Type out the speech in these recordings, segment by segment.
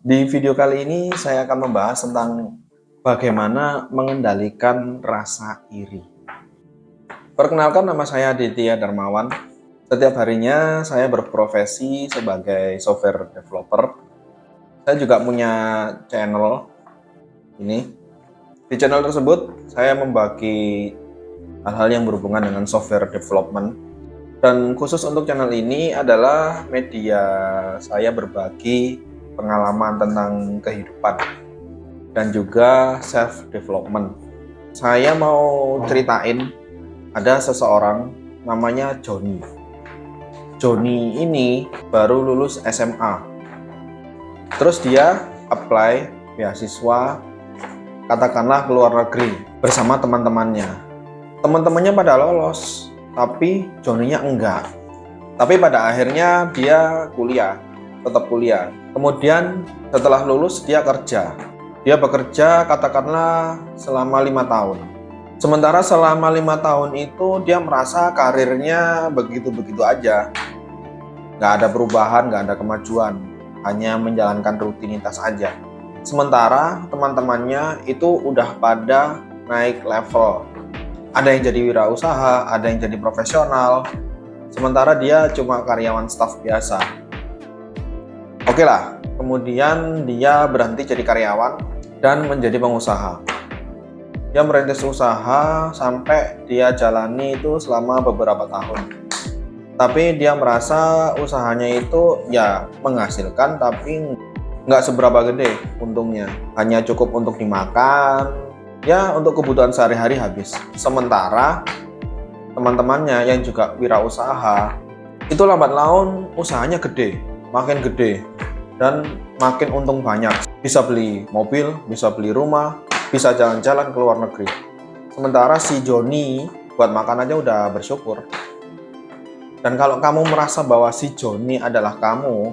Di video kali ini saya akan membahas tentang bagaimana mengendalikan rasa iri. Perkenalkan, nama saya Aditya Darmawan. Setiap harinya saya berprofesi sebagai software developer. Saya juga punya channel ini. Di channel tersebut saya membagi hal-hal yang berhubungan dengan software development. Dan khusus untuk channel ini adalah media saya berbagi pengalaman tentang kehidupan dan juga self development. Saya mau ceritain, ada seseorang namanya Joni. Joni ini baru lulus SMA. Terus dia apply beasiswa, katakanlah ke luar negeri bersama teman-temannya. Teman-temannya pada lolos, tapi Joninya enggak. Tapi pada akhirnya dia kuliah, tetap kuliah. Kemudian setelah lulus dia kerja. Dia bekerja katakanlah selama 5 tahun. Sementara selama 5 tahun itu dia merasa karirnya begitu-begitu aja. Nggak ada perubahan, nggak ada kemajuan. Hanya menjalankan rutinitas aja. Sementara teman-temannya itu udah pada naik level. Ada yang jadi wirausaha, ada yang jadi profesional. Sementara dia cuma karyawan staf biasa. Oke lah, kemudian dia berhenti jadi karyawan dan menjadi pengusaha. Dia merintis usaha sampai dia jalani itu selama beberapa tahun. Tapi dia merasa usahanya itu ya menghasilkan, tapi nggak seberapa gede untungnya. Hanya cukup untuk dimakan, ya untuk kebutuhan sehari-hari habis. Sementara teman-temannya yang juga wirausaha, itu lambat laun usahanya gede, makin gede, dan makin untung banyak. Bisa beli mobil, bisa beli rumah, bisa jalan-jalan ke luar negeri. Sementara si Joni buat makan aja udah bersyukur. Dan kalau kamu merasa bahwa si Joni adalah kamu,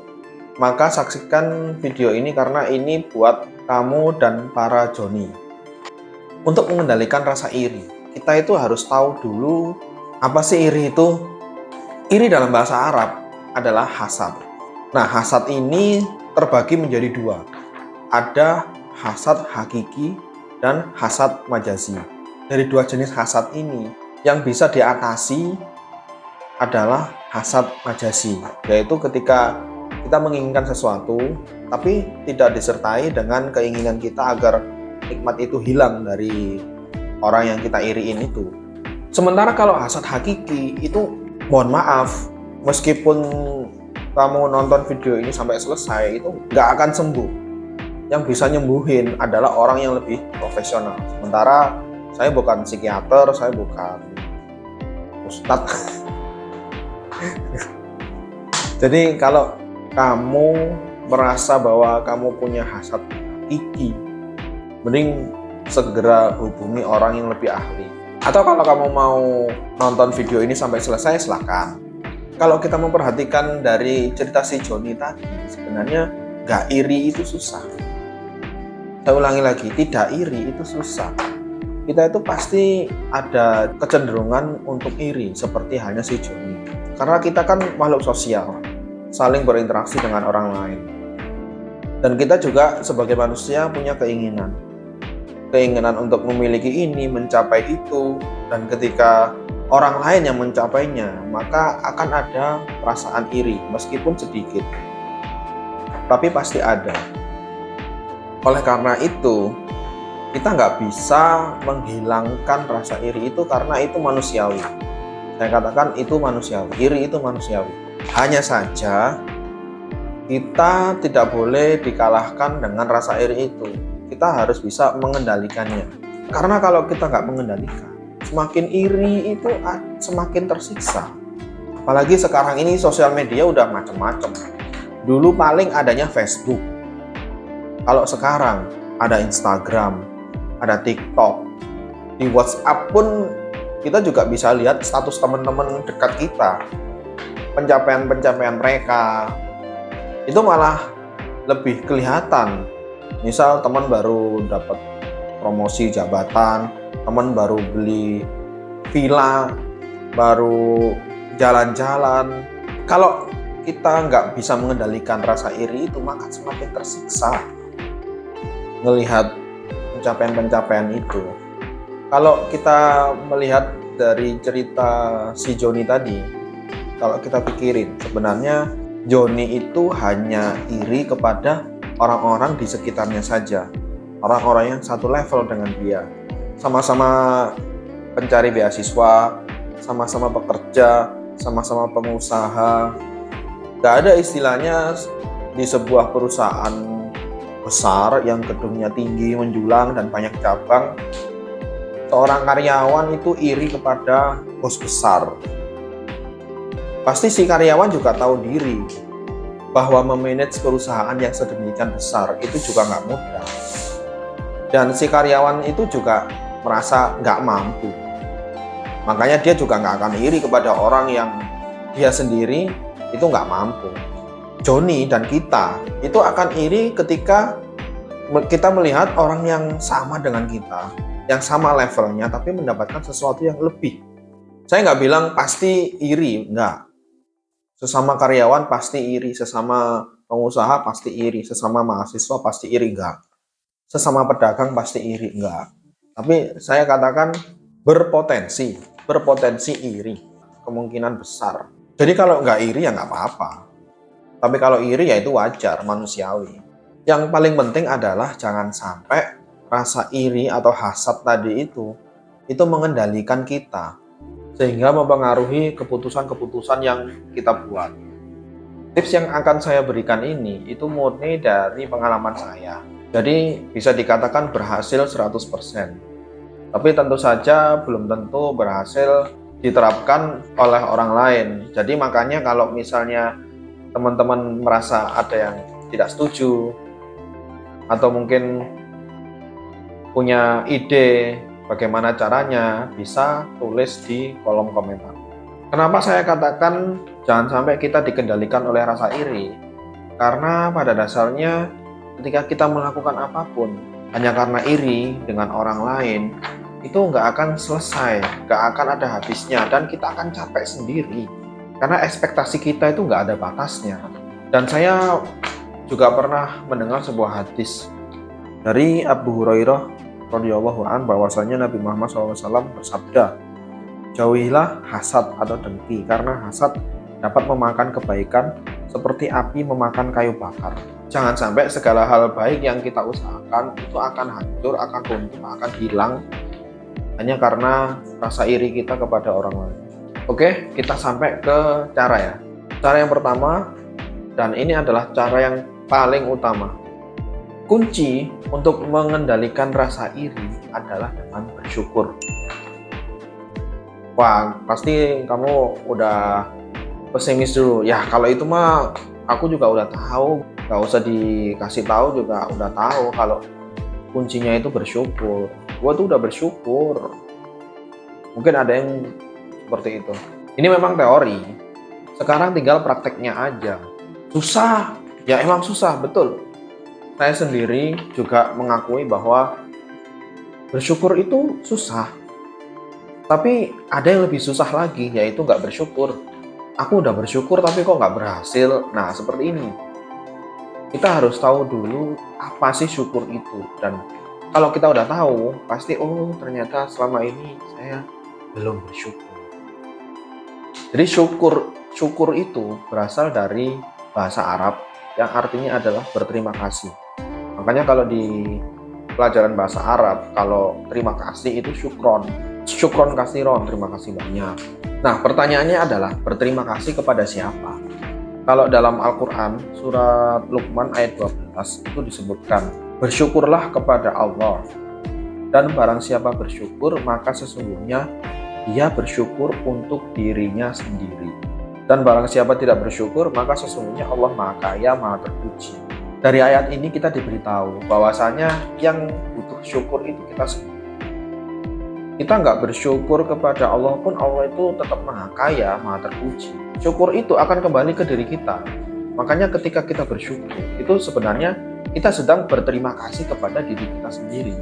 maka saksikan video ini karena ini buat kamu dan para Joni. Untuk mengendalikan rasa iri, kita itu harus tahu dulu apa sih iri itu. Iri dalam bahasa Arab adalah hasad. Nah, hasad ini terbagi menjadi dua. Ada hasad hakiki dan hasad majazi. Dari dua jenis hasad ini, yang bisa diatasi adalah hasad majazi, yaitu ketika kita menginginkan sesuatu, tapi tidak disertai dengan keinginan kita agar nikmat itu hilang dari orang yang kita iriin itu. Sementara kalau hasad hakiki itu, mohon maaf, meskipun kamu nonton video ini sampai selesai, itu nggak akan sembuh. Yang bisa nyembuhin adalah orang yang lebih profesional. Sementara saya bukan psikiater, saya bukan ustadz. Jadi kalau kamu merasa bahwa kamu punya hasad hakiki, mending segera hubungi orang yang lebih ahli. Atau kalau kamu mau nonton video ini sampai selesai, silahkan. Kalau kita memperhatikan dari cerita si Joni tadi, sebenarnya gak iri itu susah. Saya ulangi lagi, tidak iri itu susah. Kita itu pasti ada kecenderungan untuk iri, seperti halnya si Joni. Karena kita kan makhluk sosial, saling berinteraksi dengan orang lain. Dan kita juga sebagai manusia punya keinginan untuk memiliki ini, mencapai itu. Dan ketika orang lain yang mencapainya, maka akan ada perasaan iri, meskipun sedikit, tapi pasti ada. Oleh karena itu, kita nggak bisa menghilangkan rasa iri itu karena itu manusiawi. Saya katakan itu manusiawi, iri itu manusiawi. Hanya saja kita tidak boleh dikalahkan dengan rasa iri itu. Kita harus bisa mengendalikannya. Karena kalau kita nggak mengendalikan, semakin iri itu semakin tersiksa. Apalagi sekarang ini sosial media udah macam-macam. Dulu paling adanya Facebook. Kalau sekarang ada Instagram, ada TikTok. Di WhatsApp pun kita juga bisa lihat status teman-teman dekat kita. Pencapaian-pencapaian mereka. Itu malah lebih kelihatan. Misal teman baru dapat promosi jabatan, teman baru beli villa, baru jalan-jalan. Kalau kita nggak bisa mengendalikan rasa iri itu, maka semakin tersiksa melihat pencapaian-pencapaian itu. Kalau kita melihat dari cerita si Joni tadi, kalau kita pikirin, sebenarnya Joni itu hanya iri kepada orang-orang di sekitarnya saja, orang-orang yang satu level dengan dia, sama-sama pencari beasiswa, sama-sama pekerja, sama-sama pengusaha. Gak ada istilahnya di sebuah perusahaan besar yang gedungnya tinggi, menjulang, dan banyak cabang, seorang karyawan itu iri kepada bos besar. Pasti si karyawan juga tahu diri bahwa memanage perusahaan yang sedemikian besar itu juga nggak mudah. Dan si karyawan itu juga merasa nggak mampu. Makanya dia juga nggak akan iri kepada orang yang dia sendiri itu nggak mampu. Joni dan kita itu akan iri ketika kita melihat orang yang sama dengan kita, yang sama levelnya, tapi mendapatkan sesuatu yang lebih. Saya nggak bilang pasti iri, nggak. Sesama karyawan pasti iri, sesama pengusaha pasti iri, sesama mahasiswa pasti iri, nggak. Sesama pedagang pasti iri, nggak. Tapi saya katakan berpotensi iri, kemungkinan besar. Jadi kalau nggak iri ya nggak apa-apa. Tapi kalau iri ya itu wajar, manusiawi. Yang paling penting adalah jangan sampai rasa iri atau hasad tadi itu mengendalikan kita, sehingga mempengaruhi keputusan-keputusan yang kita buat. Tips yang akan saya berikan ini itu murni dari pengalaman saya. Jadi bisa dikatakan berhasil 100%. Tapi tentu saja belum tentu berhasil diterapkan oleh orang lain. Jadi makanya kalau misalnya teman-teman merasa ada yang tidak setuju, atau mungkin punya ide bagaimana caranya, bisa tulis di kolom komentar. Kenapa saya katakan jangan sampai kita dikendalikan oleh rasa iri? Karena pada dasarnya ketika kita melakukan apapun hanya karena iri dengan orang lain, itu nggak akan selesai, nggak akan ada habisnya, dan kita akan capek sendiri karena ekspektasi kita itu nggak ada batasnya. Dan saya juga pernah mendengar sebuah hadis dari Abu Hurairah radhiyallahu anhu bahwasanya Nabi Muhammad SAW bersabda, jauhilah hasad atau dengki, karena hasad dapat memakan kebaikan seperti api memakan kayu bakar. Jangan sampai segala hal baik yang kita usahakan itu akan hancur, akan runtuh, akan hilang hanya karena rasa iri kita kepada orang lain. Oke, kita sampai ke cara ya. Cara yang pertama, dan ini adalah cara yang paling utama. Kunci untuk mengendalikan rasa iri adalah dengan bersyukur. Wah, pasti kamu udah pesimis dulu. Ya, kalau itu mah aku juga udah tahu. Gak usah dikasih tahu juga udah tahu kalau kuncinya itu bersyukur. Gue tuh udah bersyukur. Mungkin ada yang seperti itu. Ini memang teori. Sekarang tinggal prakteknya aja. Susah. Ya emang susah, betul. Saya sendiri juga mengakui bahwa bersyukur itu susah. Tapi ada yang lebih susah lagi, yaitu nggak bersyukur. Aku udah bersyukur tapi kok nggak berhasil. Nah, seperti ini. Kita harus tahu dulu apa sih syukur itu. Dan kalau kita udah tahu, pasti ternyata selama ini saya belum bersyukur. Jadi syukur itu berasal dari bahasa Arab yang artinya adalah berterima kasih. Makanya kalau di pelajaran bahasa Arab, kalau terima kasih itu syukron. Syukron kasiron, terima kasih banyak. Nah, pertanyaannya adalah berterima kasih kepada siapa? Kalau dalam Al-Quran, surat Luqman ayat 12 itu disebutkan, bersyukurlah kepada Allah. Dan barang siapa bersyukur, maka sesungguhnya dia bersyukur untuk dirinya sendiri. Dan barang siapa tidak bersyukur, maka sesungguhnya Allah Maha Kaya, Maha Terpuji. Dari ayat ini kita diberitahu bahwasanya yang butuh syukur itu kita sendiri. Kita nggak bersyukur kepada Allah pun, Allah itu tetap Maha Kaya, Maha Terpuji. Syukur itu akan kembali ke diri kita. Makanya ketika kita bersyukur, itu sebenarnya kita sedang berterima kasih kepada diri kita sendiri.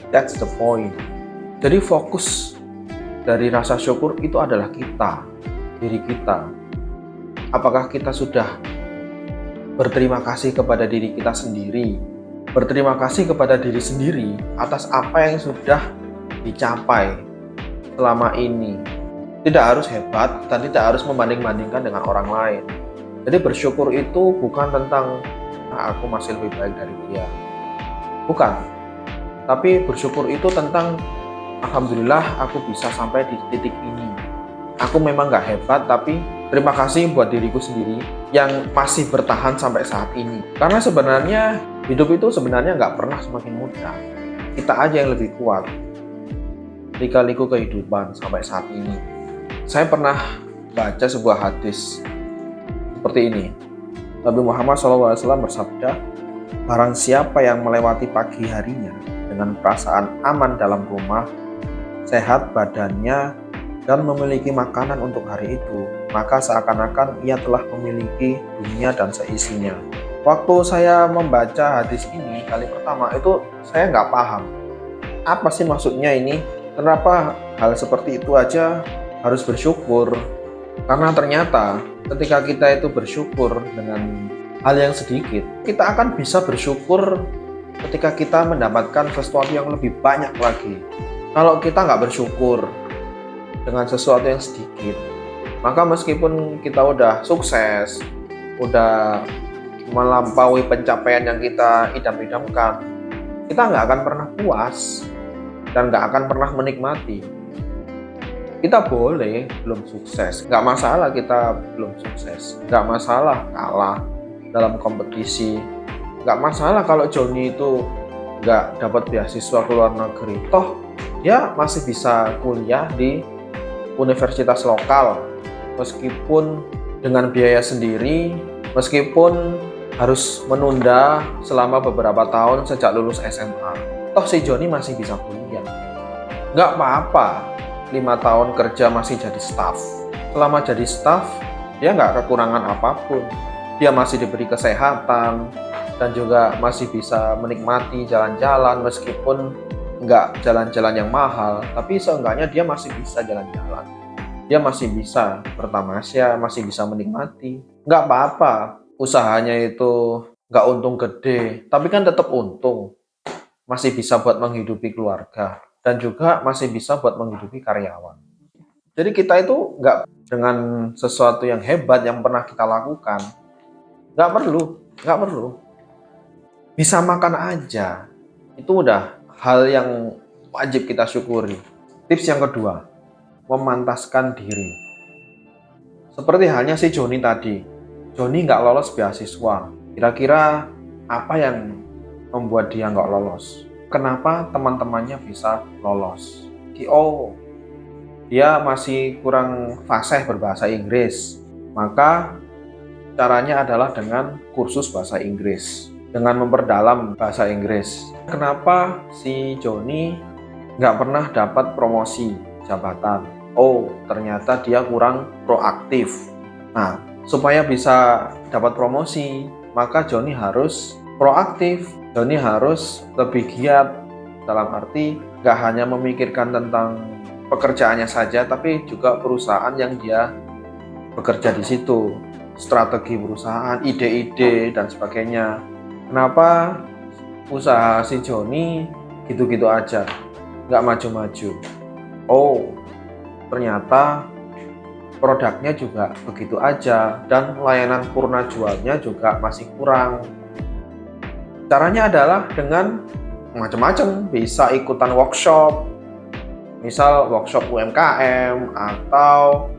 That's the point. Jadi fokus dari rasa syukur itu adalah kita, diri kita. Apakah kita sudah berterima kasih kepada diri kita sendiri, berterima kasih kepada diri sendiri atas apa yang sudah dicapai selama ini? Tidak harus hebat dan tidak harus membanding-bandingkan dengan orang lain. Jadi bersyukur itu bukan tentang aku masih lebih baik dari dia, bukan. Tapi bersyukur itu tentang alhamdulillah aku bisa sampai di titik ini. Aku memang gak hebat, tapi terima kasih buat diriku sendiri yang masih bertahan sampai saat ini. Karena sebenarnya hidup itu sebenarnya nggak pernah semakin mudah. Kita aja yang lebih kuat. Lika-liku kehidupan sampai saat ini. Saya pernah baca sebuah hadis seperti ini. Nabi Muhammad SAW bersabda, barang siapa yang melewati pagi harinya dengan perasaan aman dalam rumah, sehat badannya, dan memiliki makanan untuk hari itu, maka seakan-akan ia telah memiliki dunia dan seisinya. Waktu saya membaca hadis ini kali pertama itu saya nggak paham. Apa sih maksudnya ini? Kenapa hal seperti itu aja harus bersyukur? Karena ternyata ketika kita itu bersyukur dengan hal yang sedikit, kita akan bisa bersyukur ketika kita mendapatkan sesuatu yang lebih banyak lagi. Kalau kita nggak bersyukur dengan sesuatu yang sedikit, maka meskipun kita udah sukses, udah melampaui pencapaian yang kita idam-idamkan, kita nggak akan pernah puas dan nggak akan pernah menikmati. Kita boleh belum sukses, nggak masalah kita belum sukses, nggak masalah kalah dalam kompetisi, nggak masalah kalau Joni itu nggak dapat beasiswa ke luar negeri, toh dia masih bisa kuliah di universitas lokal, meskipun dengan biaya sendiri, meskipun harus menunda selama beberapa tahun sejak lulus SMA. Toh si Joni masih bisa kuliah. Nggak apa-apa, 5 tahun kerja masih jadi staff. Selama jadi staff, dia nggak kekurangan apapun. Dia masih diberi kesehatan, dan juga masih bisa menikmati jalan-jalan meskipun nggak jalan-jalan yang mahal, tapi seenggaknya dia masih bisa jalan-jalan. Dia masih bisa bertamasya, masih bisa menikmati. Nggak apa-apa, usahanya itu nggak untung gede, tapi kan tetap untung. Masih bisa buat menghidupi keluarga, dan juga masih bisa buat menghidupi karyawan. Jadi kita itu nggak dengan sesuatu yang hebat yang pernah kita lakukan, nggak perlu. Bisa makan aja, itu udah hal yang wajib kita syukuri. Tips yang kedua, memantaskan diri. Seperti halnya si Joni tadi. Joni nggak lolos beasiswa. Kira-kira apa yang membuat dia nggak lolos? Kenapa teman-temannya bisa lolos? Dia masih kurang fasih berbahasa Inggris. Maka caranya adalah dengan kursus bahasa Inggris, dengan memperdalam bahasa Inggris. Kenapa si Joni nggak pernah dapat promosi jabatan? Ternyata dia kurang proaktif. Nah, supaya bisa dapat promosi, maka Joni harus proaktif. Joni harus lebih giat, dalam arti nggak hanya memikirkan tentang pekerjaannya saja, tapi juga perusahaan yang dia bekerja di situ, strategi perusahaan, ide-ide, dan sebagainya. Kenapa usaha si Joni gitu-gitu aja, nggak maju-maju? Ternyata produknya juga begitu aja, dan layanan purna jualnya juga masih kurang. Caranya adalah dengan macam-macam, bisa ikutan workshop, misal workshop UMKM, atau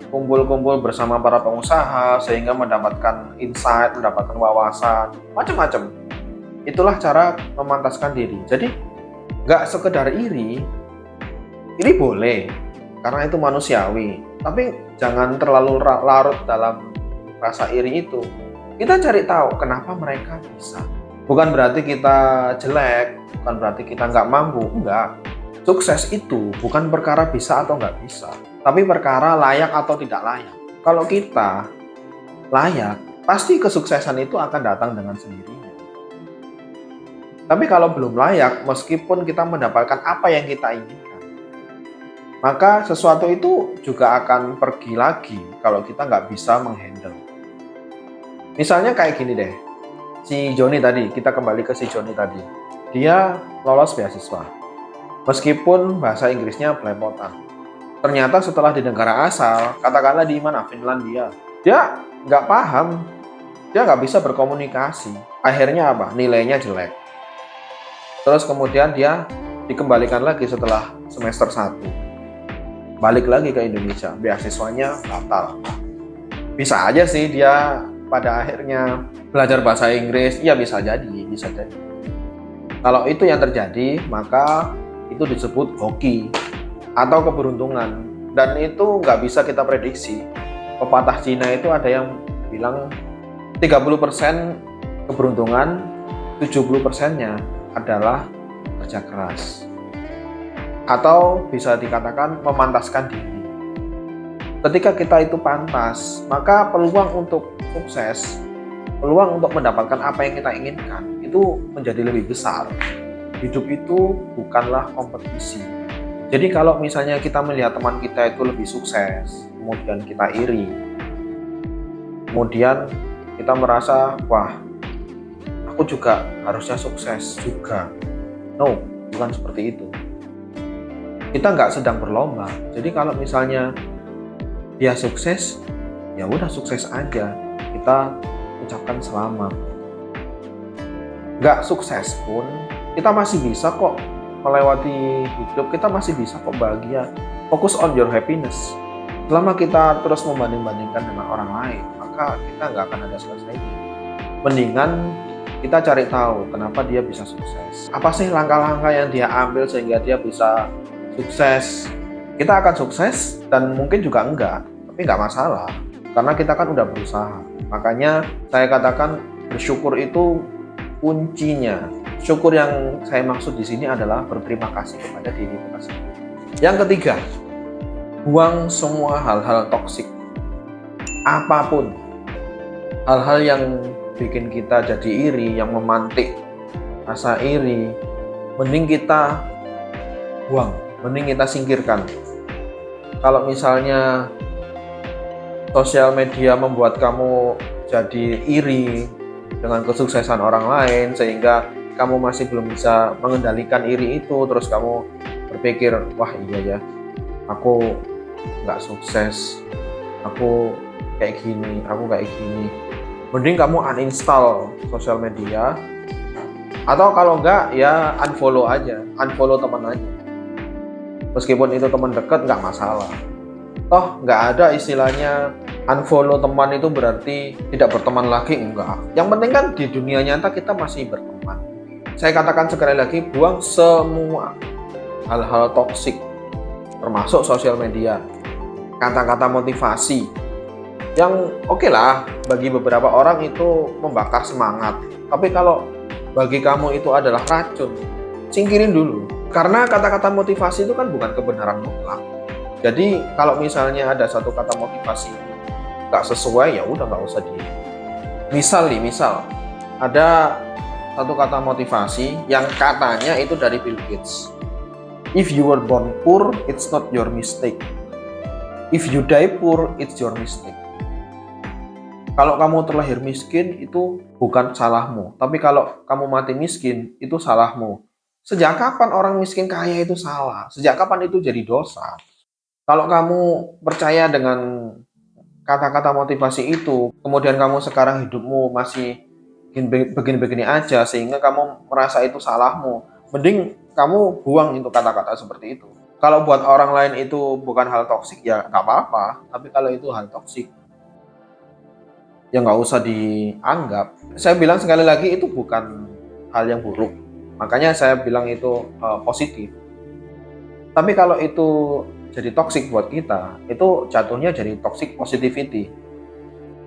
kumpul-kumpul bersama para pengusaha sehingga mendapatkan insight, mendapatkan wawasan, macam-macam. Itulah cara memantaskan diri. Jadi nggak sekedar iri boleh, karena itu manusiawi. Tapi jangan terlalu larut dalam rasa iri itu. Kita cari tahu kenapa mereka bisa. Bukan berarti kita jelek, bukan berarti kita nggak mampu, enggak. Sukses itu bukan perkara bisa atau nggak bisa, tapi perkara layak atau tidak layak. Kalau kita layak, pasti kesuksesan itu akan datang dengan sendirinya. Tapi kalau belum layak, meskipun kita mendapatkan apa yang kita inginkan, maka sesuatu itu juga akan pergi lagi kalau kita nggak bisa menghandle. Misalnya kayak gini deh, si Joni tadi, kita kembali ke si Joni tadi. Dia lolos beasiswa, meskipun bahasa Inggrisnya belepotan. Ternyata setelah di negara asal, katakanlah di mana, Finlandia, dia nggak paham, dia nggak bisa berkomunikasi. Akhirnya apa? Nilainya jelek. Terus kemudian dia dikembalikan lagi setelah semester 1. Balik lagi ke Indonesia, beasiswanya batal. Bisa aja sih dia pada akhirnya belajar bahasa Inggris, ya bisa jadi. Kalau itu yang terjadi, maka itu disebut hoki atau keberuntungan, dan itu nggak bisa kita prediksi. Pepatah Cina itu ada yang bilang 30% keberuntungan, 70%-nya adalah kerja keras, atau bisa dikatakan memantaskan diri. Ketika kita itu pantas, maka peluang untuk sukses, peluang untuk mendapatkan apa yang kita inginkan itu menjadi lebih besar. Hidup itu bukanlah kompetisi. Jadi kalau misalnya kita melihat teman kita itu lebih sukses, kemudian kita iri, kemudian kita merasa, wah, aku juga harusnya sukses juga. No, bukan seperti itu. Kita nggak sedang berlomba. Jadi kalau misalnya dia sukses, ya udah sukses aja. Kita ucapkan selamat. Nggak sukses pun, kita masih bisa kok melewati hidup, kita masih bisa kok bahagia. Fokus on your happiness. Selama kita terus membanding-bandingkan dengan orang lain, maka kita nggak akan ada selesainya. Mendingan kita cari tahu kenapa dia bisa sukses. Apa sih langkah-langkah yang dia ambil sehingga dia bisa sukses. Kita akan sukses dan mungkin juga enggak, tapi nggak masalah. Karena kita kan udah berusaha. Makanya saya katakan bersyukur itu kuncinya. Syukur yang saya maksud di sini adalah berterima kasih kepada diri kita sendiri. Yang ketiga, buang semua hal-hal toksik. Apapun hal-hal yang bikin kita jadi iri, yang memantik rasa iri, mending kita buang, mending kita singkirkan. Kalau misalnya sosial media membuat kamu jadi iri dengan kesuksesan orang lain sehingga kamu masih belum bisa mengendalikan iri itu, terus kamu berpikir, wah iya ya, aku nggak sukses, aku kayak gini, mending kamu uninstall sosial media, atau kalau nggak ya unfollow aja, unfollow teman aja. Meskipun itu teman dekat nggak masalah, toh nggak ada istilahnya unfollow teman itu berarti tidak berteman lagi, enggak. Yang penting kan di dunia nyata kita masih berteman. Saya katakan sekali lagi, buang semua hal-hal toksik, termasuk sosial media. Kata-kata motivasi yang oke lah, bagi beberapa orang itu membakar semangat. Tapi kalau bagi kamu itu adalah racun, singkirin dulu. Karena kata-kata motivasi itu kan bukan kebenaran mutlak. Jadi kalau misalnya ada satu kata motivasi nggak sesuai, ya udah nggak usah di. Misal ada satu kata motivasi yang katanya itu dari Bill Gates. If you were born poor, it's not your mistake. If you die poor, it's your mistake. Kalau kamu terlahir miskin, itu bukan salahmu. Tapi kalau kamu mati miskin, itu salahmu. Sejak kapan orang miskin kaya itu salah? Sejak kapan itu jadi dosa? Kalau kamu percaya dengan kata-kata motivasi itu, kemudian kamu sekarang hidupmu masih begini-begini aja, sehingga kamu merasa itu salahmu, mending kamu buang itu kata-kata seperti itu. Kalau buat orang lain itu bukan hal toksik, ya nggak apa-apa. Tapi kalau itu hal toksik, ya nggak usah dianggap. Saya bilang sekali lagi, itu bukan hal yang buruk. Makanya saya bilang itu positif. Tapi kalau itu jadi toksik buat kita, itu jatuhnya jadi toxic positivity.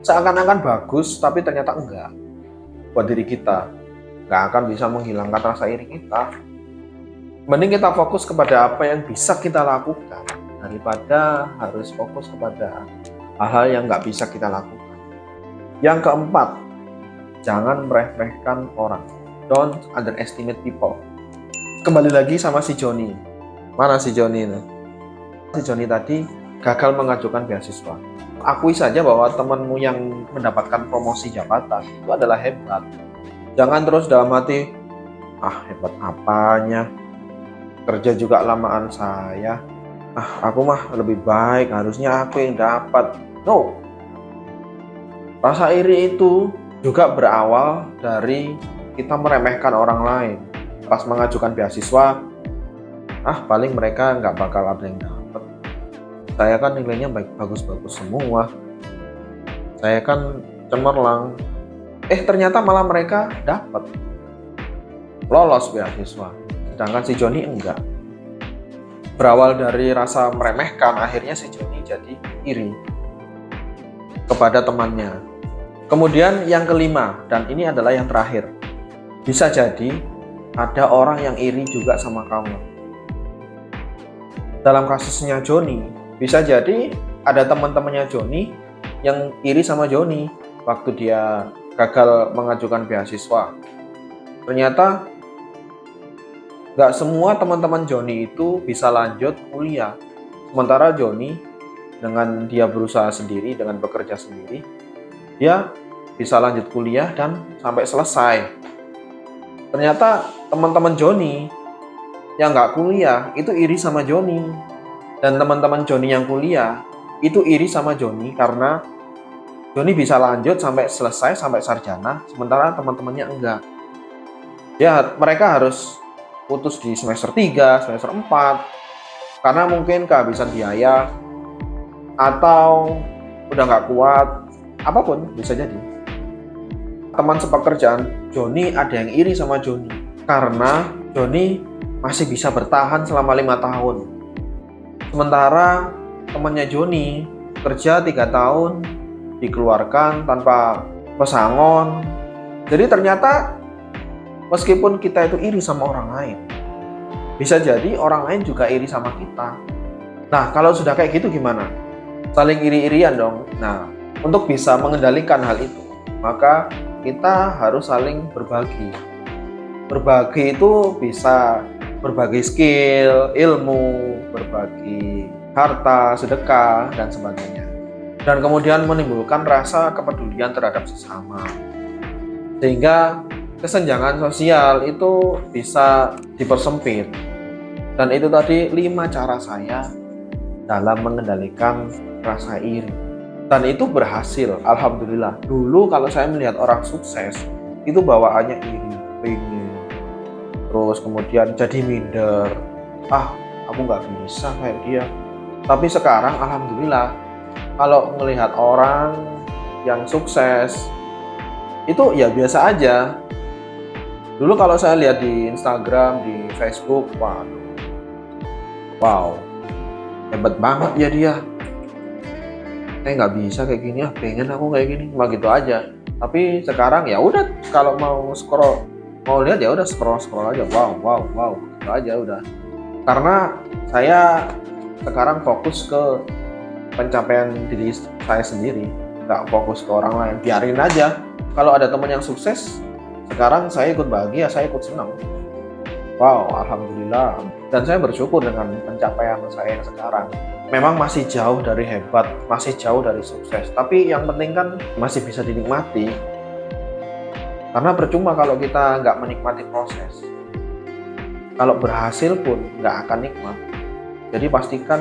Seakan-akan bagus, tapi ternyata enggak. Buat diri kita, nggak akan bisa menghilangkan rasa iri kita. Mending kita fokus kepada apa yang bisa kita lakukan, daripada harus fokus kepada hal-hal yang nggak bisa kita lakukan. Yang keempat, jangan meremehkan orang. Don't underestimate people. Kembali lagi sama si Joni. Mana si Joni ini? Si Joni tadi gagal mengajukan beasiswa. Akui saja bahwa temanmu yang mendapatkan promosi jabatan itu adalah hebat. Jangan terus dalam hati, hebat apanya, kerja juga lamaan saya, aku mah lebih baik, harusnya aku yang dapat. No, rasa iri itu juga berawal dari kita meremehkan orang lain. Pas mengajukan beasiswa, paling mereka nggak bakal ada yang dapat. Saya kan nilainya bagus-bagus semua, saya kan cemerlang. Ternyata malah mereka dapat, lolos beasiswa, sedangkan si Joni enggak. Berawal dari rasa meremehkan, akhirnya si Joni jadi iri kepada temannya. Kemudian yang kelima, dan ini adalah yang terakhir, bisa jadi ada orang yang iri juga sama kamu. Dalam kasusnya Joni, bisa jadi ada teman-temannya Joni yang iri sama Joni waktu dia gagal mengajukan beasiswa. Ternyata nggak semua teman-teman Joni itu bisa lanjut kuliah. Sementara Joni dengan dia berusaha sendiri, dengan bekerja sendiri, dia bisa lanjut kuliah dan sampai selesai. Ternyata teman-teman Joni yang nggak kuliah itu iri sama Joni. Dan teman-teman Joni yang kuliah itu iri sama Joni karena Joni bisa lanjut sampai selesai, sampai sarjana, sementara teman-temannya enggak. Mereka harus putus di semester 3, semester 4, karena mungkin kehabisan biaya, atau udah nggak kuat, apapun bisa jadi. Teman sepekerjaan Joni ada yang iri sama Joni, karena Joni masih bisa bertahan selama 5 tahun. Sementara temannya Joni kerja 3 tahun, dikeluarkan tanpa pesangon. Jadi ternyata meskipun kita itu iri sama orang lain, bisa jadi orang lain juga iri sama kita. Nah, kalau sudah kayak gitu gimana? Saling iri-irian dong. Nah, untuk bisa mengendalikan hal itu, maka kita harus saling berbagi. Berbagi itu bisa berbagi skill, ilmu, berbagi harta, sedekah, dan sebagainya. Dan kemudian menimbulkan rasa kepedulian terhadap sesama. Sehingga kesenjangan sosial itu bisa dipersempit. Dan itu tadi 5 cara saya dalam mengendalikan rasa iri. Dan itu berhasil, alhamdulillah. Dulu kalau saya melihat orang sukses, itu bawaannya iri, pengen. Terus kemudian jadi minder. Aku nggak bisa kayak dia. Tapi sekarang alhamdulillah, kalau melihat orang yang sukses, itu ya biasa aja. Dulu kalau saya lihat di Instagram, di Facebook, wow, hebat banget ya dia. Saya nggak bisa kayak gini, pengen aku kayak gini, cuma gitu aja. Tapi sekarang ya udah, kalau mau scroll, mau lihat ya udah scroll aja, wow, gitu aja udah. Karena saya sekarang fokus ke pencapaian diri saya sendiri, nggak fokus ke orang lain. Biarin aja, kalau ada teman yang sukses, sekarang saya ikut bahagia, saya ikut senang. Wow, alhamdulillah. Dan saya bersyukur dengan pencapaian saya yang sekarang. Memang masih jauh dari hebat, masih jauh dari sukses. Tapi yang penting kan masih bisa dinikmati. Karena percuma kalau kita nggak menikmati proses. Kalau berhasil pun nggak akan nikmat. Jadi pastikan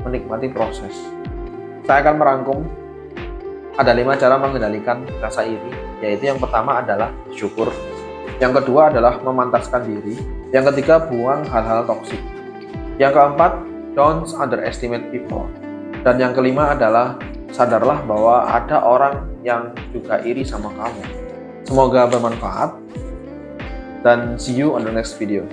menikmati proses. Saya akan merangkum ada 5 cara mengendalikan rasa iri, yaitu yang pertama adalah syukur. Yang kedua adalah memantaskan diri. Yang ketiga, buang hal-hal toksik. Yang keempat, don't underestimate people. Dan yang kelima adalah sadarlah bahwa ada orang yang juga iri sama kamu. Semoga bermanfaat dan see you on the next video.